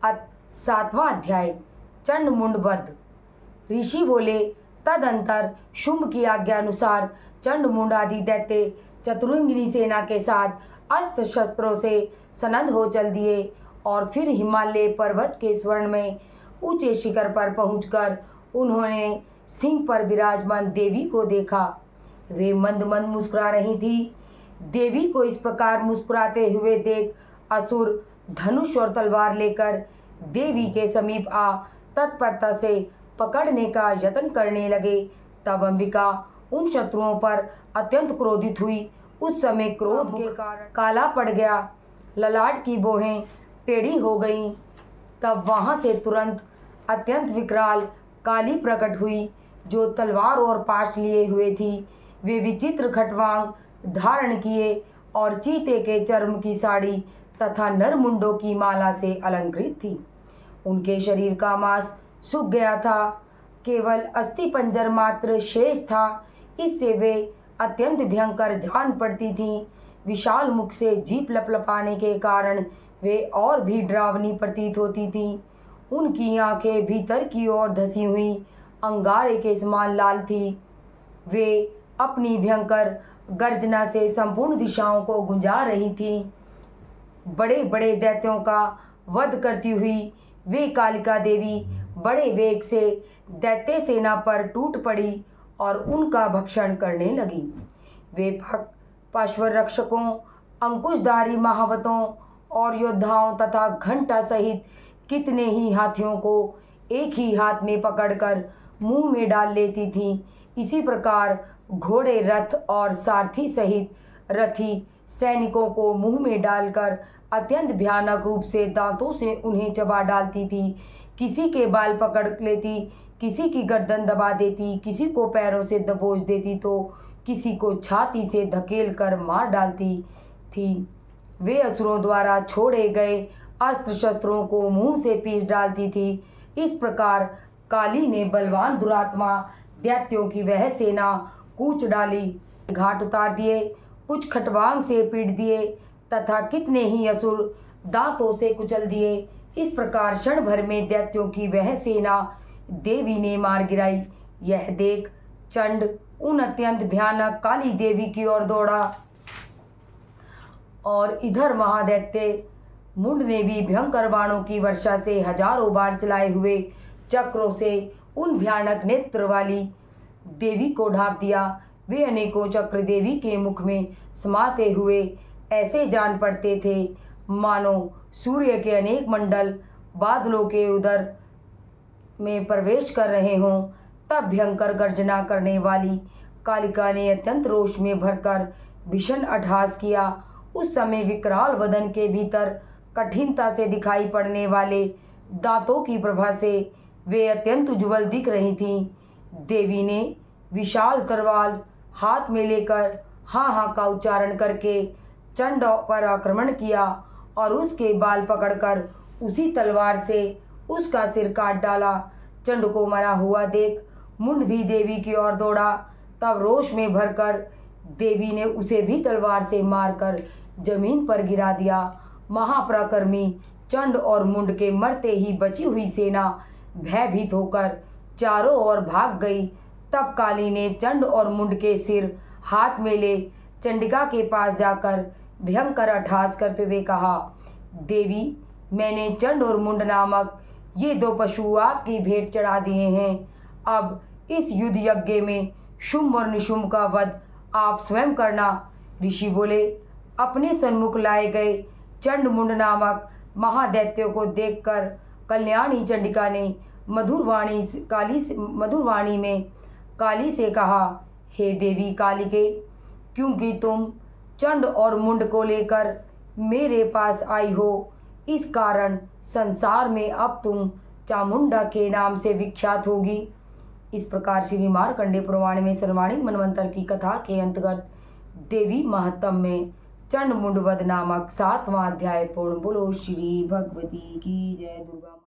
7वां अध्याय चंड मुंड वध। ऋषि बोले, तदंतर शुंभ की आज्ञा अनुसार चंड मुंड आदि दैत्य चतुरंगिनी सेना के साथ अस्त्र शस्त्रों से सनद हो चल दिए और फिर हिमालय पर्वत के स्वर्ण में ऊंचे शिखर पर पहुंचकर उन्होंने सिंह पर विराजमान देवी को देखा। वे मंद मंद मुस्कुरा रही थी। देवी को इस प्रकार मुस्कुराते हुए देख असुर धनुष और तलवार लेकर देवी के समीप आ तत्परता से पकड़ने का यत्न करने लगे। तब अंबिका उन शत्रुओं पर अत्यंत क्रोधित हुई। उस समय क्रोध के कारण काला पड़ गया, ललाट की भौहें टेढ़ी हो गईं। तब वहां से तुरंत अत्यंत विकराल काली प्रकट हुई, जो तलवार और पाश लिए हुए थी। वे विचित्र खटवांग धारण किए और चीते के चर्म की साड़ी तथा नरमुंडों की माला से अलंकृत थी। उनके शरीर का मांस सूख गया था, केवल अस्थि पंजर मात्र शेष था। इससे वे अत्यंत भयंकर जान पड़ती थीं। विशाल मुख से जीभ लपलपाने के कारण वे और भी डरावनी प्रतीत होती थीं। उनकी आंखें भीतर की ओर धसी हुई अंगारे के समान लाल थी। वे अपनी भयंकर गर्जना से संपूर्ण दिशाओं को गुंजा रही थीं। बड़े बड़े दैत्यों का वध करती हुई वे कालिका देवी बड़े वेग से दैत्य सेना पर टूट पड़ी और उनका भक्षण करने लगी। वे पार्श्व रक्षकों, अंकुशधारी महावतों और योद्धाओं तथा घंटा सहित कितने ही हाथियों को एक ही हाथ में पकड़कर मुंह में डाल लेती थीं। इसी प्रकार घोड़े, रथ और सारथी सहित रथी सैनिकों को मुंह में डालकर अत्यंत भयानक रूप से दांतों से उन्हें चबा डालती थी। किसी के बाल पकड़ लेती, किसी की गर्दन दबा देती, किसी को पैरों से दबोच देती तो किसी को छाती से धकेल कर मार डालती थी। वे असुरों द्वारा छोड़े गए अस्त्र शस्त्रों को मुंह से पीस डालती थी। इस प्रकार काली ने बलवान दुरात्मा दैत्यों की वह सेना कूच डाली, घाट उतार दिए, कुछ खटवांग से पीट दिए तथा कितने ही असुर दांतों से कुचल दिए। इस प्रकार क्षण भर में दैत्यों की वह सेना देवी ने मार गिराई। यह देख चंड उन अत्यंत भयानक काली देवी की ओर दौड़ा और इधर महादैत्य मुंड ने भी भयंकर बाणों की वर्षा से हजारों बार चलाए हुए चक्रों से उन भयानक नेत्र वाली देवी को ढांप दिया। वे अनेकों चक्र देवी के मुख में समाते हुए ऐसे जान पड़ते थे मानो सूर्य के अनेक मंडल बादलों के उदर में प्रवेश कर रहे हों। तब भयंकर गर्जना करने वाली कालिका ने अत्यंत रोष में भरकर भीषण अट्टहास किया। उस समय विकराल वदन के भीतर कठिनता से दिखाई पड़ने वाले दांतों की प्रभा से वे अत्यंत उज्ज्वल दिख रही थीं। देवी ने विशाल तलवार हाथ में लेकर हाँ हाँ का उच्चारण करके चंड पर आक्रमण किया और उसके बाल पकड़कर उसी तलवार से उसका सिर काट डाला। चंड को मरा हुआ देख मुंड भी देवी की ओर दौड़ा। तब रोष में भरकर देवी ने उसे भी तलवार से मारकर जमीन पर गिरा दिया। महापराक्रमी चंड और मुंड के मरते ही बची हुई सेना भयभीत होकर चारों ओर भाग गई। तब काली ने चंड और मुंड के सिर हाथ में ले चंडिका के पास जाकर भयंकर अट्टहास करते हुए कहा, देवी, मैंने चंड और मुंड नामक ये दो पशु आपकी भेंट चढ़ा दिए हैं। अब इस युद्ध यज्ञ में शुंभ और निशुंभ का वध आप स्वयं करना। ऋषि बोले, अपने सन्मुख लाए गए चंड मुंड नामक महादैत्यों को देखकर कल्याणी चंडिका ने मधुर वाणी में काली से कहा, हे देवी कालिके, क्योंकि तुम चंड और मुंड को लेकर मेरे पास आई हो, इस कारण संसार में अब तुम चामुंडा के नाम से विख्यात होगी। इस प्रकार श्री मार्कंडेय पुराण में सर्वाणिक मनवंतर की कथा के अंतर्गत देवी महात्म्य में चंड मुंड वध नामक 7वां अध्याय पूर्ण। बोलो श्री भगवती की जय। दुर्गा।